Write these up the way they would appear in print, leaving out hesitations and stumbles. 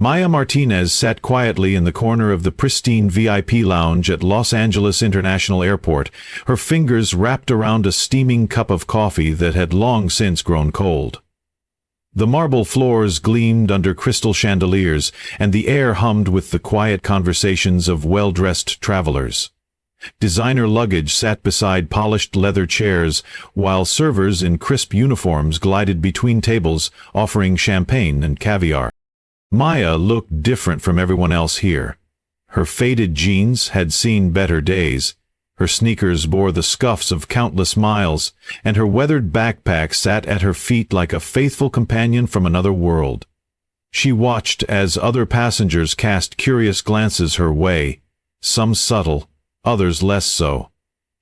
Maya Martinez sat quietly in the corner of the pristine VIP lounge at Los Angeles International Airport, her fingers wrapped around a steaming cup of coffee that had long since grown cold. The marble floors gleamed under crystal chandeliers, and the air hummed with the quiet conversations of well-dressed travelers. Designer luggage sat beside polished leather chairs, while servers in crisp uniforms glided between tables, offering champagne and caviar. Maya looked different from everyone else here. Her faded jeans had seen better days, her sneakers bore the scuffs of countless miles, and her weathered backpack sat at her feet like a faithful companion from another world. She watched as other passengers cast curious glances her way, some subtle, others less so.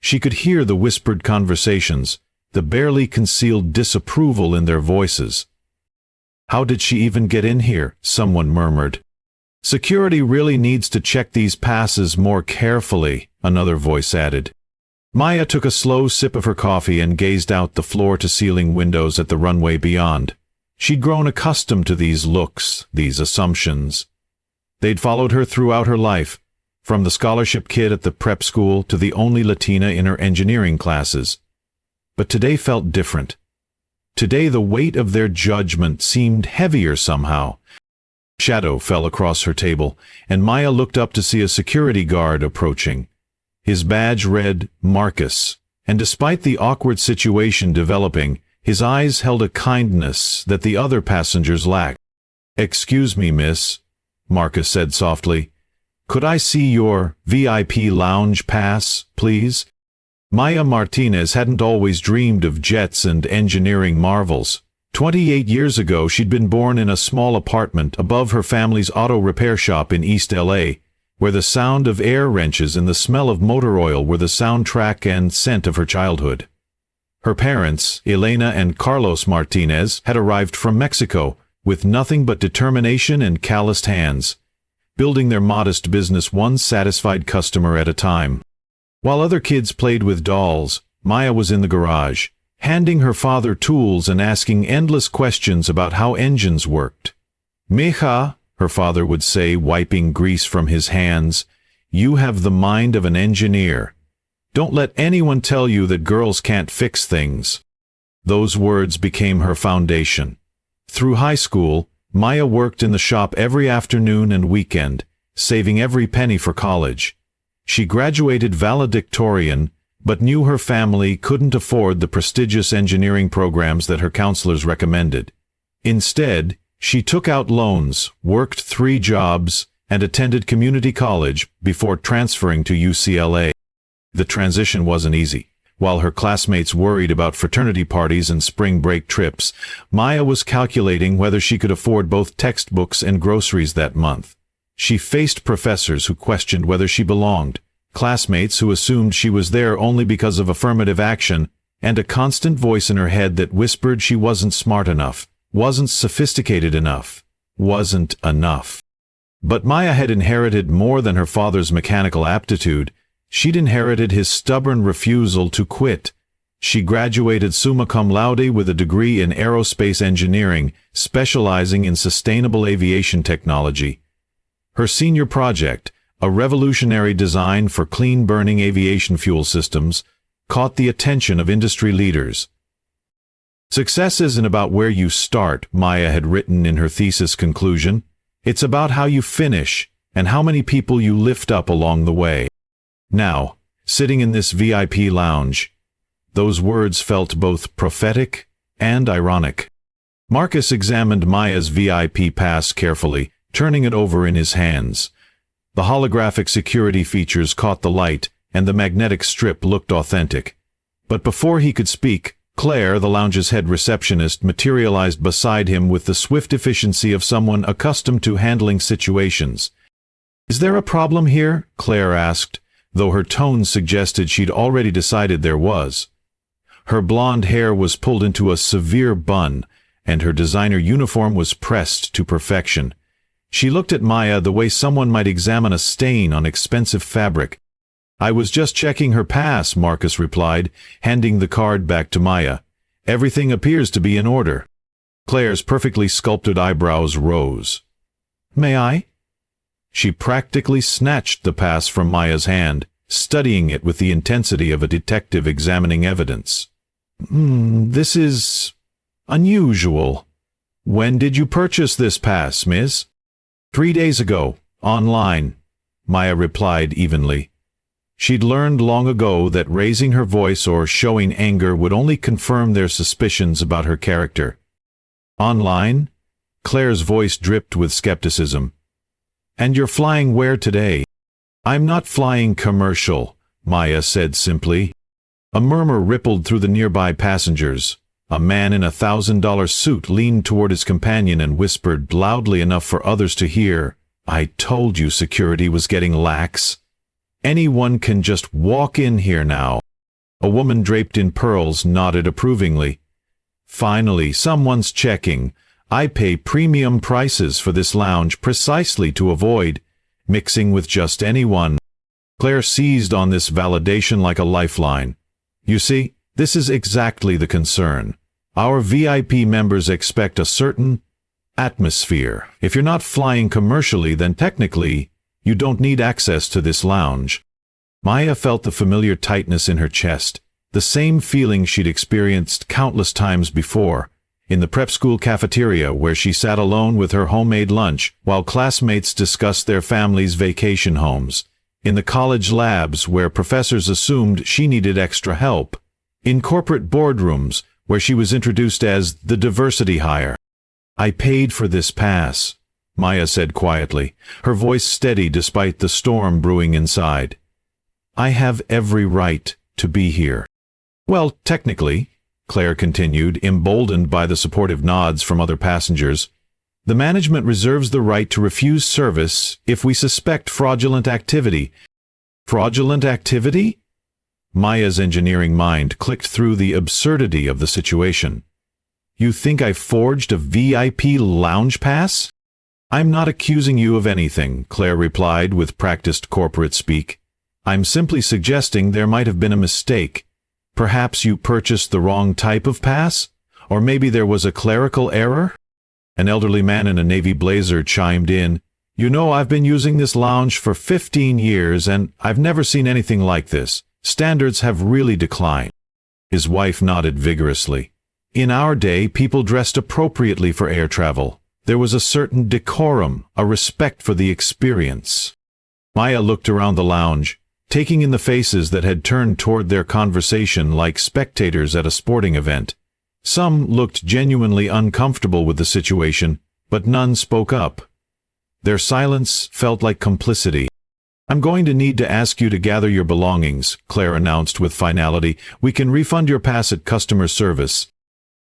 She could hear the whispered conversations, the barely concealed disapproval in their voices. "How did she even get in here?" someone murmured. "Security really needs to check these passes more carefully," another voice added. Maya took a slow sip of her coffee and gazed out the floor-to-ceiling windows at the runway beyond. She'd grown accustomed to these looks, these assumptions. They'd followed her throughout her life, from the scholarship kid at the prep school to the only Latina in her engineering classes. But today felt different. Today the weight of their judgment seemed heavier somehow. Shadow fell across her table, and Maya looked up to see a security guard approaching. His badge read Marcus, and despite the awkward situation developing, his eyes held a kindness that the other passengers lacked. "Excuse me, miss," Marcus said softly. "Could I see your VIP lounge pass, please?" Maya Martinez hadn't always dreamed of jets and engineering marvels. 28 years ago she'd been born in a small apartment above her family's auto repair shop in East LA, where the sound of air wrenches and the smell of motor oil were the soundtrack and scent of her childhood. Her parents, Elena and Carlos Martinez, had arrived from Mexico, with nothing but determination and calloused hands, building their modest business one satisfied customer at a time. While other kids played with dolls, Maya was in the garage, handing her father tools and asking endless questions about how engines worked. "Mija," her father would say, wiping grease from his hands, "you have the mind of an engineer. Don't let anyone tell you that girls can't fix things." Those words became her foundation. Through high school, Maya worked in the shop every afternoon and weekend, saving every penny for college. She graduated valedictorian, but knew her family couldn't afford the prestigious engineering programs that her counselors recommended. Instead, she took out loans, worked 3 jobs, and attended community college before transferring to UCLA. The transition wasn't easy. While her classmates worried about fraternity parties and spring break trips, Maya was calculating whether she could afford both textbooks and groceries that month. She faced professors who questioned whether she belonged, classmates who assumed she was there only because of affirmative action, and a constant voice in her head that whispered she wasn't smart enough, wasn't sophisticated enough, wasn't enough. But Maya had inherited more than her father's mechanical aptitude. She'd inherited his stubborn refusal to quit. She graduated summa cum laude with a degree in aerospace engineering, specializing in sustainable aviation technology. Her senior project, a revolutionary design for clean-burning aviation fuel systems, caught the attention of industry leaders. "Success isn't about where you start," Maya had written in her thesis conclusion. "It's about how you finish and how many people you lift up along the way." Now, sitting in this VIP lounge, those words felt both prophetic and ironic. Marcus examined Maya's VIP pass carefully, turning it over in his hands. The holographic security features caught the light, and the magnetic strip looked authentic. But before he could speak, Claire, the lounge's head receptionist, materialized beside him with the swift efficiency of someone accustomed to handling situations. "Is there a problem here?" Claire asked, though her tone suggested she'd already decided there was. Her blonde hair was pulled into a severe bun, and her designer uniform was pressed to perfection. She looked at Maya the way someone might examine a stain on expensive fabric. "I was just checking her pass," Marcus replied, handing the card back to Maya. "Everything appears to be in order." Claire's perfectly sculpted eyebrows rose. May I?" She practically snatched the pass from Maya's hand, studying it with the intensity of a detective examining evidence. This is unusual. When did you purchase this pass, miss?" "3 days ago, online," Maya replied evenly. She'd learned long ago that raising her voice or showing anger would only confirm their suspicions about her character. "Online?" Claire's voice dripped with skepticism. "And you're flying where today?" "I'm not flying commercial," Maya said simply. A murmur rippled through the nearby passengers. A man in a $1,000 suit leaned toward his companion and whispered loudly enough for others to hear, "I told you security was getting lax. Anyone can just walk in here now." A woman draped in pearls nodded approvingly. "Finally, someone's checking. I pay premium prices for this lounge precisely to avoid mixing with just anyone." Claire seized on this validation like a lifeline. "You see, this is exactly the concern. Our VIP members expect a certain atmosphere. If you're not flying commercially, then technically, you don't need access to this lounge." Maya felt the familiar tightness in her chest, the same feeling she'd experienced countless times before, in the prep school cafeteria where she sat alone with her homemade lunch while classmates discussed their families' vacation homes, in the college labs where professors assumed she needed extra help, in corporate boardrooms where she was introduced as the diversity hire. "I paid for this pass," Maya said quietly, her voice steady despite the storm brewing inside. "I have every right to be here." "Well, technically," Claire continued, emboldened by the supportive nods from other passengers, "the management reserves the right to refuse service if we suspect fraudulent activity." "Fraudulent activity?" Maya's engineering mind clicked through the absurdity of the situation. "You think I forged a VIP lounge pass?" "I'm not accusing you of anything," Claire replied with practiced corporate speak. "I'm simply suggesting there might have been a mistake. Perhaps you purchased the wrong type of pass? Or maybe there was a clerical error?" An elderly man in a navy blazer chimed in. "You know, I've been using this lounge for 15 years, and I've never seen anything like this. Standards have really declined." His wife nodded vigorously. "In our day, people dressed appropriately for air travel. There was a certain decorum, a respect for the experience." Maya looked around the lounge, taking in the faces that had turned toward their conversation like spectators at a sporting event. Some looked genuinely uncomfortable with the situation, but none spoke up. Their silence felt like complicity. "I'm going to need to ask you to gather your belongings," Claire announced with finality. "We can refund your pass at customer service."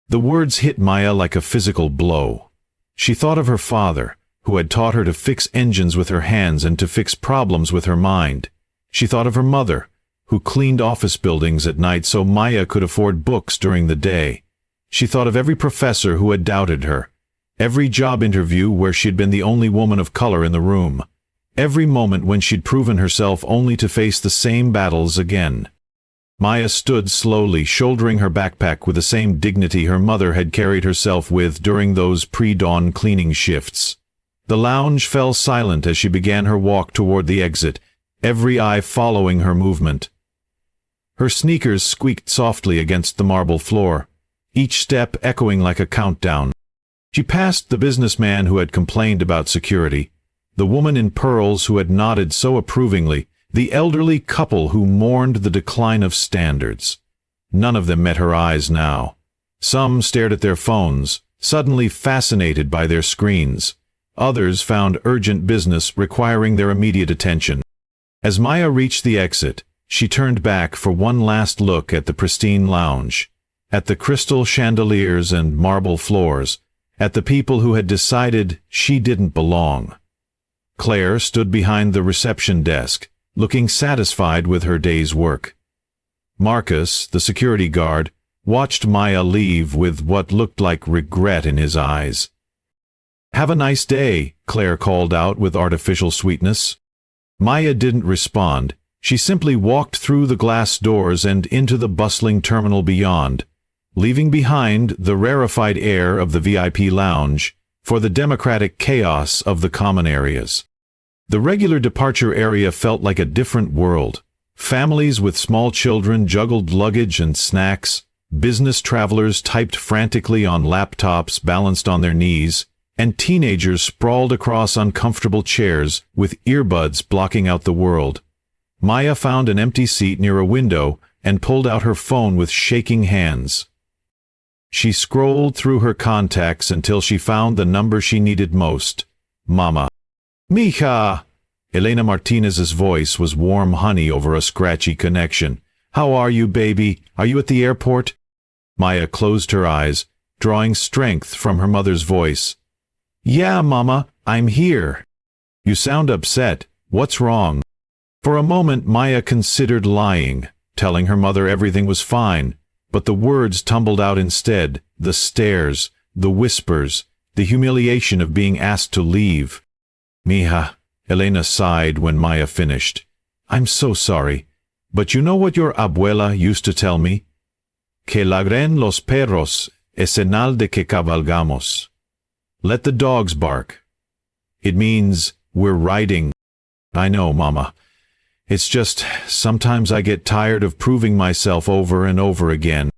The words hit Maya like a physical blow. She thought of her father, who had taught her to fix engines with her hands and to fix problems with her mind. She thought of her mother, who cleaned office buildings at night so Maya could afford books during the day. She thought of every professor who had doubted her, every job interview where she'd been the only woman of color in the room, every moment when she'd proven herself only to face the same battles again. Maya stood slowly, shouldering her backpack with the same dignity her mother had carried herself with during those pre-dawn cleaning shifts. The lounge fell silent as she began her walk toward the exit, every eye following her movement. Her sneakers squeaked softly against the marble floor, each step echoing like a countdown. She passed the businessman who had complained about security, the woman in pearls who had nodded so approvingly, the elderly couple who mourned the decline of standards. None of them met her eyes now. Some stared at their phones, suddenly fascinated by their screens. Others found urgent business requiring their immediate attention. As Maya reached the exit, she turned back for one last look at the pristine lounge, at the crystal chandeliers and marble floors, at the people who had decided she didn't belong. Claire stood behind the reception desk, looking satisfied with her day's work. Marcus, the security guard, watched Maya leave with what looked like regret in his eyes. "Have a nice day," Claire called out with artificial sweetness. Maya didn't respond. She simply walked through the glass doors and into the bustling terminal beyond, leaving behind the rarefied air of the VIP lounge for the democratic chaos of the common areas. The regular departure area felt like a different world. Families with small children juggled luggage and snacks, business travelers typed frantically on laptops balanced on their knees, and teenagers sprawled across uncomfortable chairs with earbuds blocking out the world. Maya found an empty seat near a window and pulled out her phone with shaking hands. She scrolled through her contacts until she found the number she needed most. Mama. Mija! Elena Martinez's voice was warm honey over a scratchy connection. How are you, baby? Are you at the airport? Maya closed her eyes, drawing strength from her mother's voice. Yeah, Mama, I'm here. You sound upset. What's wrong? For a moment, Maya considered lying, telling her mother everything was fine, but the words tumbled out instead, the stares, the whispers, the humiliation of being asked to leave. Mija, Elena sighed when Maya finished. I'm so sorry, but you know what your abuela used to tell me? Que ladren los perros es señal de que cabalgamos. Let the dogs bark. It means we're riding. I know, Mama. It's just, sometimes I get tired of proving myself over and over again.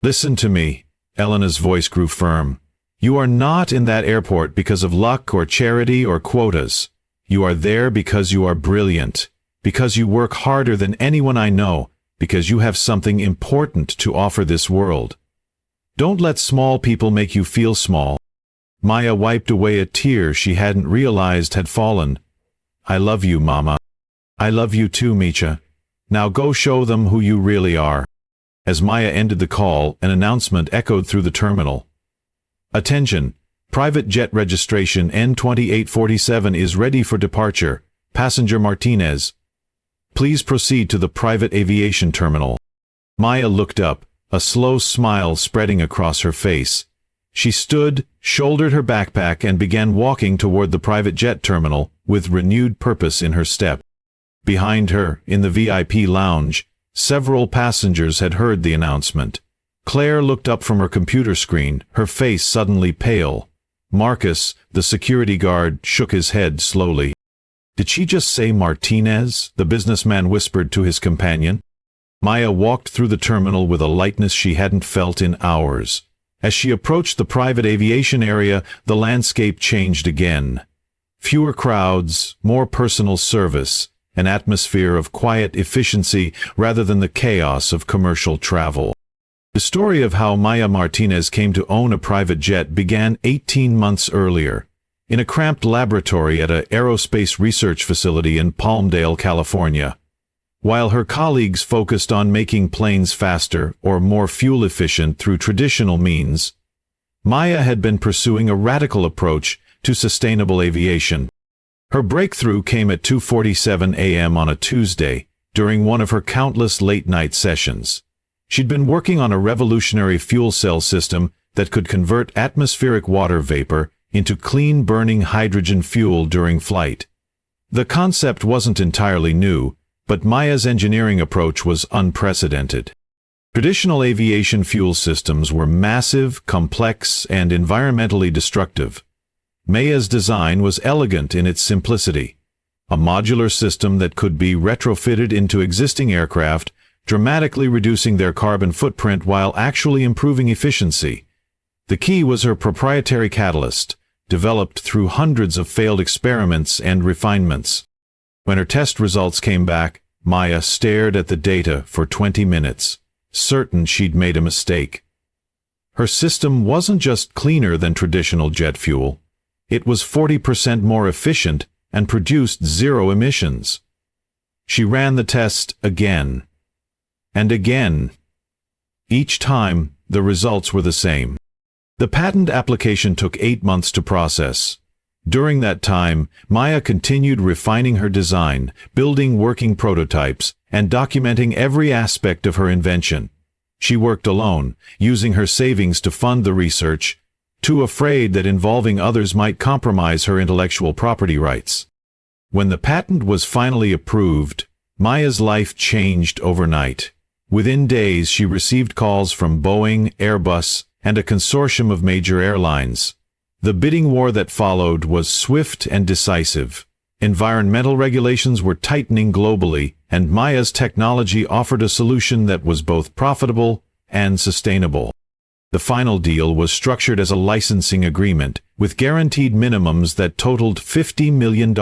Listen to me. Elena's voice grew firm. You are not in that airport because of luck or charity or quotas. You are there because you are brilliant, because you work harder than anyone I know, because you have something important to offer this world. Don't let small people make you feel small. Maya wiped away a tear she hadn't realized had fallen. I love you, Mama. I love you too, Micha. Now go show them who you really are. As Maya ended the call, an announcement echoed through the terminal. Attention! Private jet registration N2847 is ready for departure. Passenger Martinez. Please proceed to the private aviation terminal. Maya looked up, a slow smile spreading across her face. She stood, shouldered her backpack, and began walking toward the private jet terminal with renewed purpose in her step. Behind her, in the VIP lounge, several passengers had heard the announcement. Claire looked up from her computer screen, her face suddenly pale. Marcus, the security guard, shook his head slowly. Did she just say Martinez? The businessman whispered to his companion. Maya walked through the terminal with a lightness she hadn't felt in hours. As she approached the private aviation area, the landscape changed again. Fewer crowds, more personal service, an atmosphere of quiet efficiency rather than the chaos of commercial travel. The story of how Maya Martinez came to own a private jet began 18 months earlier, in a cramped laboratory at an aerospace research facility in Palmdale, California. While her colleagues focused on making planes faster or more fuel-efficient through traditional means, Maya had been pursuing a radical approach to sustainable aviation. Her breakthrough came at 2:47 a.m. on a Tuesday, during one of her countless late-night sessions. She'd been working on a revolutionary fuel cell system that could convert atmospheric water vapor into clean-burning hydrogen fuel during flight. The concept wasn't entirely new, but Maya's engineering approach was unprecedented. Traditional aviation fuel systems were massive, complex, and environmentally destructive. Maya's design was elegant in its simplicity. A modular system that could be retrofitted into existing aircraft, dramatically reducing their carbon footprint while actually improving efficiency. The key was her proprietary catalyst, developed through hundreds of failed experiments and refinements. When her test results came back, Maya stared at the data for 20 minutes, certain she'd made a mistake. Her system wasn't just cleaner than traditional jet fuel. It was 40% more efficient and produced zero emissions. She ran the test again and again. Each time, the results were the same. The patent application took 8 months to process. During that time, Maya continued refining her design, building working prototypes, and documenting every aspect of her invention. She worked alone, using her savings to fund the research, too afraid that involving others might compromise her intellectual property rights. When the patent was finally approved, Maya's life changed overnight. Within days, she received calls from Boeing, Airbus, and a consortium of major airlines. The bidding war that followed was swift and decisive. Environmental regulations were tightening globally, and Maya's technology offered a solution that was both profitable and sustainable. The final deal was structured as a licensing agreement, with guaranteed minimums that totaled $50 million,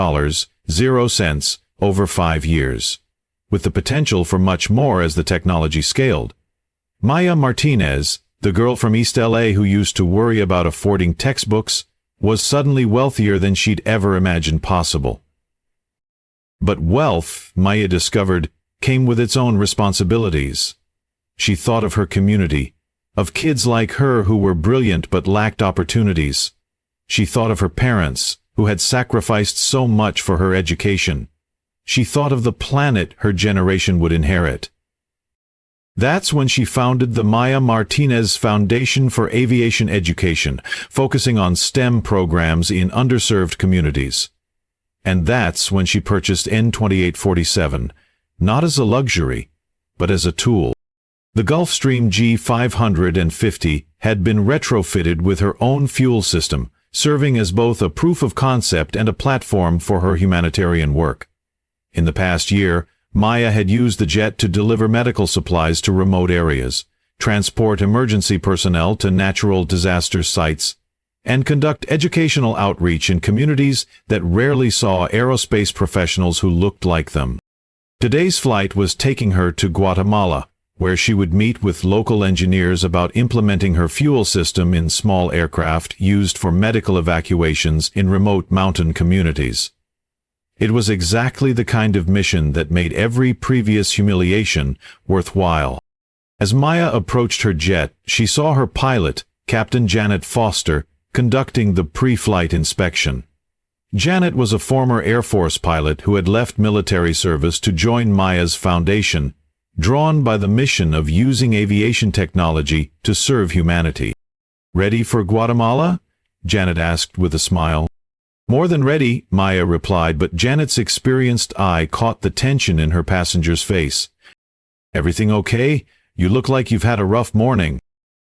0 cents, over 5 years, with the potential for much more as the technology scaled. Maya Martinez, the girl from East LA who used to worry about affording textbooks, was suddenly wealthier than she'd ever imagined possible. But wealth, Maya discovered, came with its own responsibilities. She thought of her community, of kids like her who were brilliant but lacked opportunities. She thought of her parents, who had sacrificed so much for her education. She thought of the planet her generation would inherit. That's when she founded the Maya Martinez Foundation for Aviation Education, focusing on STEM programs in underserved communities. And that's when she purchased N-2847, not as a luxury, but as a tool. The Gulfstream G550 had been retrofitted with her own fuel system, serving as both a proof of concept and a platform for her humanitarian work. In the past year, Maya had used the jet to deliver medical supplies to remote areas, transport emergency personnel to natural disaster sites, and conduct educational outreach in communities that rarely saw aerospace professionals who looked like them. Today's flight was taking her to Guatemala, where she would meet with local engineers about implementing her fuel system in small aircraft used for medical evacuations in remote mountain communities. It was exactly the kind of mission that made every previous humiliation worthwhile. As Maya approached her jet, she saw her pilot, Captain Janet Foster, conducting the pre-flight inspection. Janet was a former Air Force pilot who had left military service to join Maya's foundation, drawn by the mission of using aviation technology to serve humanity. "Ready for Guatemala?" Janet asked with a smile. "More than ready," Maya replied, but Janet's experienced eye caught the tension in her passenger's face. "Everything okay? You look like you've had a rough morning."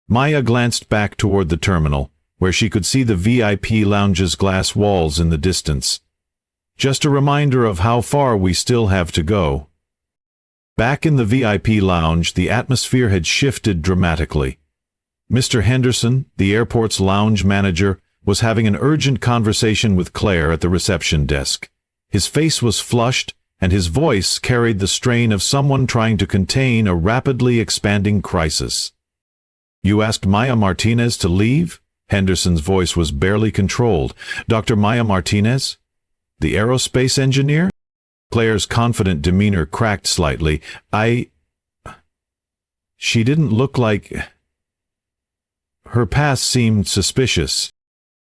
Maya glanced back toward the terminal, where she could see the VIP lounge's glass walls in the distance. "Just a reminder of how far we still have to go." Back in the VIP lounge, the atmosphere had shifted dramatically. Mr. Henderson, the airport's lounge manager, was having an urgent conversation with Claire at the reception desk. His face was flushed, and his voice carried the strain of someone trying to contain a rapidly expanding crisis. "You asked Maya Martinez to leave?" Henderson's voice was barely controlled. "Dr. Maya Martinez? The aerospace engineer?" Claire's confident demeanor cracked slightly. She didn't look like... Her past seemed suspicious.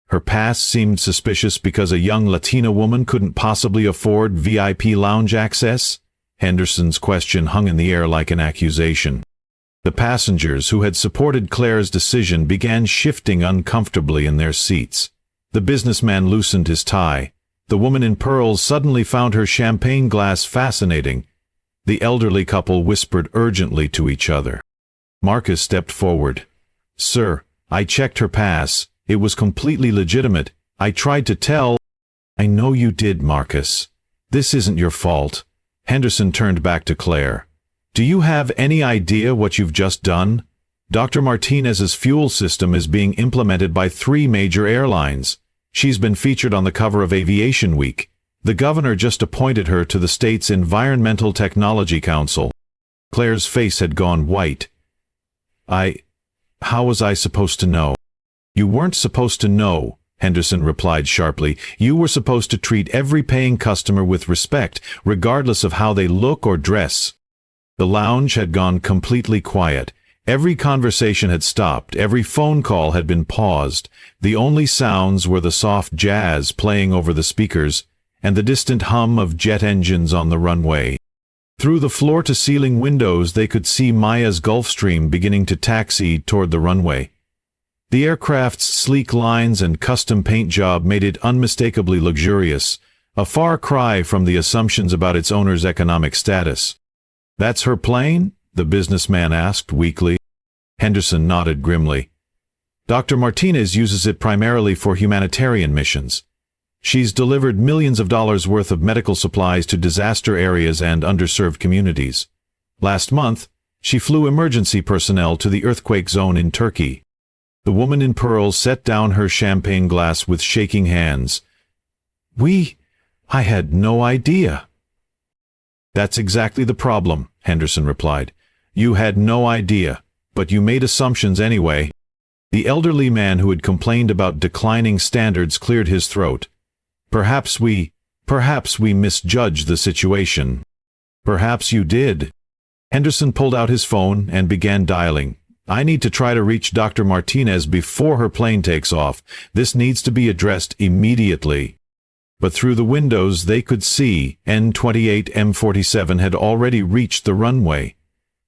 Her past seemed suspicious because a young Latina woman couldn't possibly afford VIP lounge access? Henderson's question hung in the air like an accusation. The passengers who had supported Claire's decision began shifting uncomfortably in their seats. The businessman loosened his tie. The woman in pearls suddenly found her champagne glass fascinating. The elderly couple whispered urgently to each other. Marcus stepped forward. "Sir, I checked her pass. It was completely legitimate. I tried to tell—" "I know you did, Marcus. This isn't your fault." Henderson turned back to Claire. "Do you have any idea what you've just done? Dr. Martinez's fuel system is being implemented by 3 major airlines. She's been featured on the cover of Aviation Week. The governor just appointed her to the state's Environmental Technology Council." Claire's face had gone white. How was I supposed to know?" "You weren't supposed to know," Henderson replied sharply. "You were supposed to treat every paying customer with respect, regardless of how they look or dress." The lounge had gone completely quiet. Every conversation had stopped, every phone call had been paused. The only sounds were the soft jazz playing over the speakers and the distant hum of jet engines on the runway. Through the floor-to-ceiling windows they could see Maya's Gulfstream beginning to taxi toward the runway. The aircraft's sleek lines and custom paint job made it unmistakably luxurious, a far cry from the assumptions about its owner's economic status. "That's her plane?" the businessman asked weakly. Henderson nodded grimly. Dr. Martinez uses it primarily for humanitarian missions. She's delivered millions of dollars worth of medical supplies to disaster areas and underserved communities. Last month, she flew emergency personnel to the earthquake zone in Turkey. The woman in pearls set down her champagne glass with shaking hands. I had no idea. That's exactly the problem, Henderson replied. You had no idea, but you made assumptions anyway. The elderly man who had complained about declining standards cleared his throat. Perhaps we misjudged the situation. Perhaps you did. Henderson pulled out his phone and began dialing. I need to try to reach Dr. Martinez before her plane takes off. This needs to be addressed immediately. But through the windows they could see N-28 M47 had already reached the runway.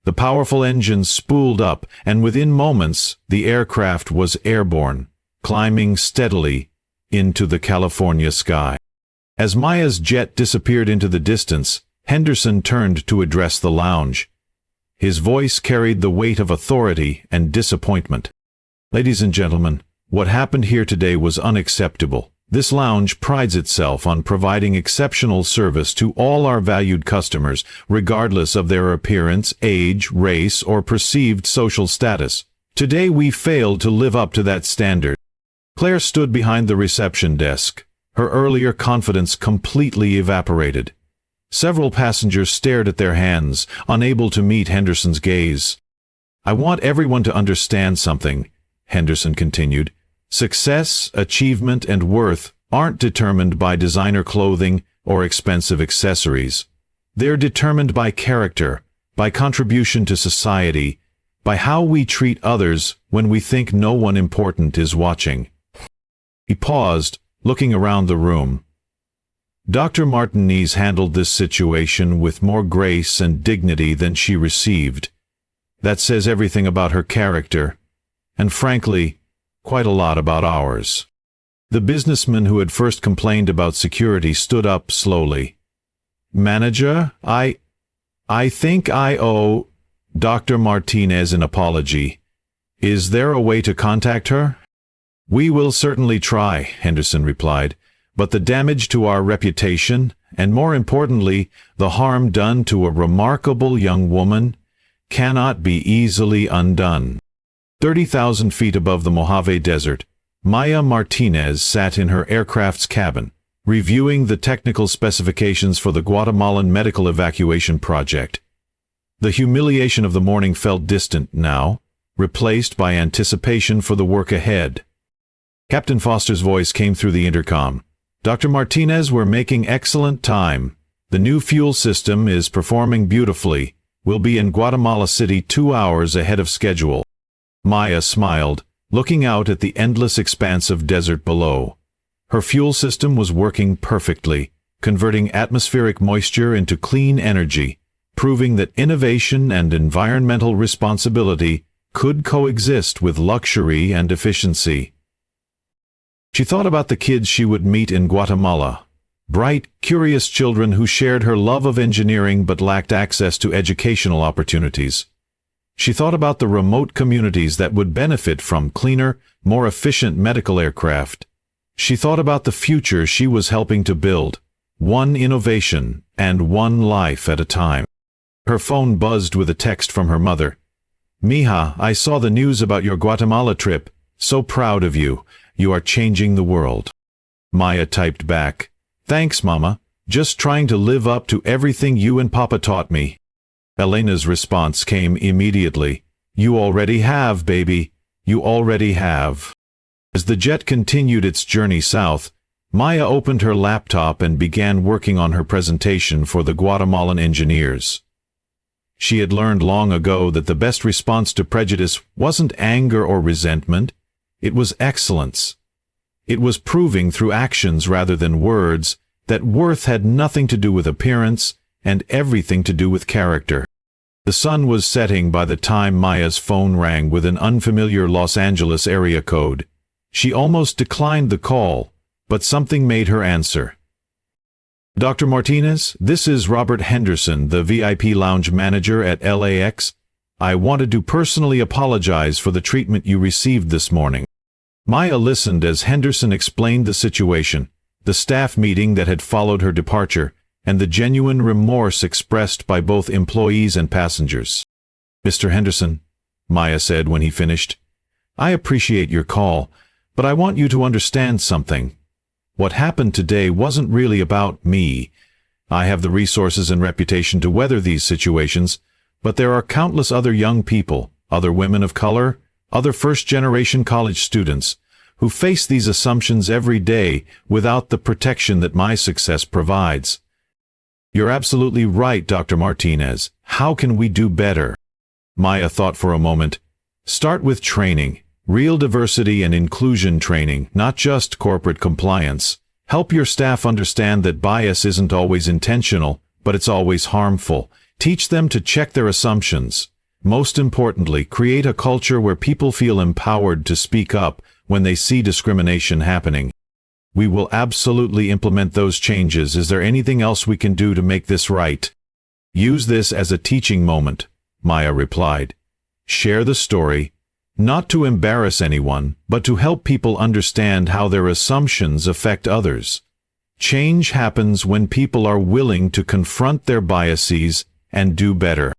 The powerful engines spooled up, and within moments the aircraft was airborne, climbing steadily into the California sky. As Maya's jet disappeared into the distance, Henderson turned to address the lounge. His voice carried the weight of authority and disappointment. Ladies and gentlemen, what happened here today was unacceptable. This lounge prides itself on providing exceptional service to all our valued customers, regardless of their appearance, age, race, or perceived social status. Today we failed to live up to that standard. Claire stood behind the reception desk. Her earlier confidence completely evaporated. Several passengers stared at their hands, unable to meet Henderson's gaze. I want everyone to understand something, Henderson continued. Success, achievement, and worth aren't determined by designer clothing or expensive accessories. They're determined by character, by contribution to society, by how we treat others when we think no one important is watching. He paused, looking around the room. Dr. Martinez handled this situation with more grace and dignity than she received. That says everything about her character, and frankly, quite a lot about ours. The businessman who had first complained about security stood up slowly. Manager, I think I owe Dr. Martinez an apology. Is there a way to contact her? We will certainly try, Henderson replied, but the damage to our reputation, and more importantly, the harm done to a remarkable young woman, cannot be easily undone. 30,000 feet above the Mojave Desert, Maya Martinez sat in her aircraft's cabin, reviewing the technical specifications for the Guatemalan medical evacuation project. The humiliation of the morning felt distant now, replaced by anticipation for the work ahead. Captain Foster's voice came through the intercom. Dr. Martinez, we're making excellent time. The new fuel system is performing beautifully. We'll be in Guatemala City 2 hours ahead of schedule. Maya smiled, looking out at the endless expanse of desert below. Her fuel system was working perfectly, converting atmospheric moisture into clean energy, proving that innovation and environmental responsibility could coexist with luxury and efficiency. She thought about the kids she would meet in Guatemala, bright, curious children who shared her love of engineering but lacked access to educational opportunities. She thought about the remote communities that would benefit from cleaner, more efficient medical aircraft. She thought about the future she was helping to build, one innovation and one life at a time. Her phone buzzed with a text from her mother. Mija, I saw the news about your Guatemala trip. So proud of you. You are changing the world. Maya typed back. Thanks, Mama. Just trying to live up to everything you and Papa taught me. Elena's response came immediately. You already have, baby. You already have. As the jet continued its journey south, Maya opened her laptop and began working on her presentation for the Guatemalan engineers. She had learned long ago that the best response to prejudice wasn't anger or resentment. It was excellence. It was proving through actions rather than words that worth had nothing to do with appearance and everything to do with character. The sun was setting by the time Maya's phone rang with an unfamiliar Los Angeles area code. She almost declined the call, but something made her answer. Dr. Martinez, this is Robert Henderson, the VIP lounge manager at LAX. I wanted to personally apologize for the treatment you received this morning. Maya listened as Henderson explained the situation, the staff meeting that had followed her departure, and the genuine remorse expressed by both employees and passengers. "Mr. Henderson," Maya said when he finished, "I appreciate your call, but I want you to understand something. What happened today wasn't really about me. I have the resources and reputation to weather these situations, but there are countless other young people, other women of color, other first-generation college students, who face these assumptions every day without the protection that my success provides." "You're absolutely right, Dr. Martinez. How can we do better?" Maya thought for a moment. "Start with training, real diversity and inclusion training, not just corporate compliance. Help your staff understand that bias isn't always intentional, but it's always harmful. Teach them to check their assumptions. Most importantly, create a culture where people feel empowered to speak up when they see discrimination happening." "We will absolutely implement those changes. Is there anything else we can do to make this right?" "Use this as a teaching moment," Maya replied. "Share the story, not to embarrass anyone, but to help people understand how their assumptions affect others. Change happens when people are willing to confront their biases and do better."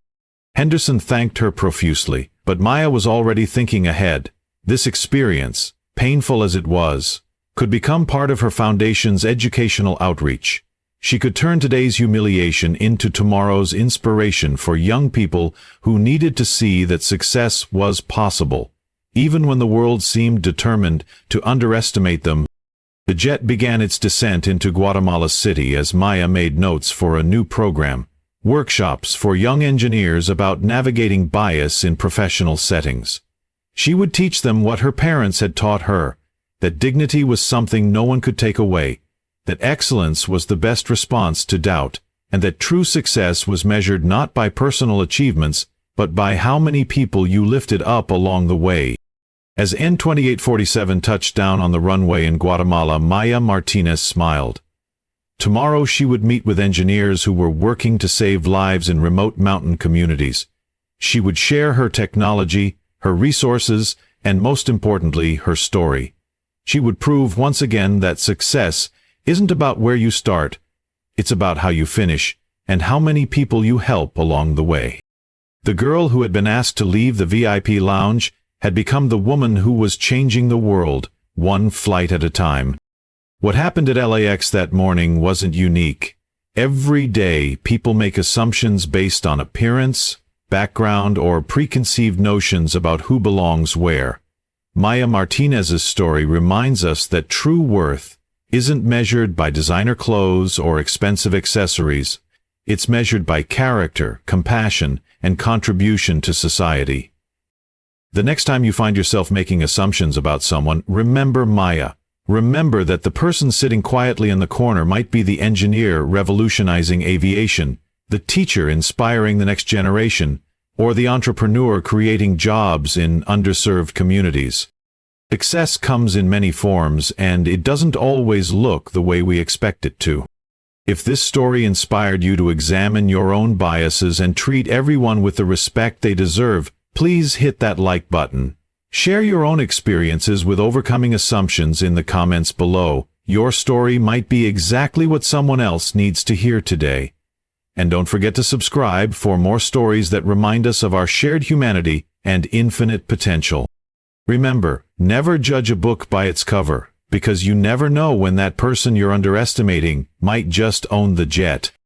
Henderson thanked her profusely, but Maya was already thinking ahead. This experience, painful as it was, could become part of her foundation's educational outreach. She could turn today's humiliation into tomorrow's inspiration for young people who needed to see that success was possible, even when the world seemed determined to underestimate them. The jet began its descent into Guatemala City as Maya made notes for a new program, workshops for young engineers about navigating bias in professional settings. She would teach them what her parents had taught her, that dignity was something no one could take away, that excellence was the best response to doubt, and that true success was measured not by personal achievements, but by how many people you lifted up along the way. As N-2847 touched down on the runway in Guatemala, Maya Martinez smiled. Tomorrow she would meet with engineers who were working to save lives in remote mountain communities. She would share her technology, her resources, and most importantly, her story. She would prove once again that success isn't about where you start, it's about how you finish, and how many people you help along the way. The girl who had been asked to leave the VIP lounge had become the woman who was changing the world, one flight at a time. What happened at LAX that morning wasn't unique. Every day, people make assumptions based on appearance, background, or preconceived notions about who belongs where. Maya Martinez's story reminds us that true worth isn't measured by designer clothes or expensive accessories. It's measured by character, compassion, and contribution to society. The next time you find yourself making assumptions about someone, remember Maya. Remember that the person sitting quietly in the corner might be the engineer revolutionizing aviation, the teacher inspiring the next generation, or the entrepreneur creating jobs in underserved communities. Success comes in many forms, and it doesn't always look the way we expect it to. If this story inspired you to examine your own biases and treat everyone with the respect they deserve, please hit that like button. Share your own experiences with overcoming assumptions in the comments below. Your story might be exactly what someone else needs to hear today. And don't forget to subscribe for more stories that remind us of our shared humanity and infinite potential. Remember, never judge a book by its cover, because you never know when that person you're underestimating might just own the jet.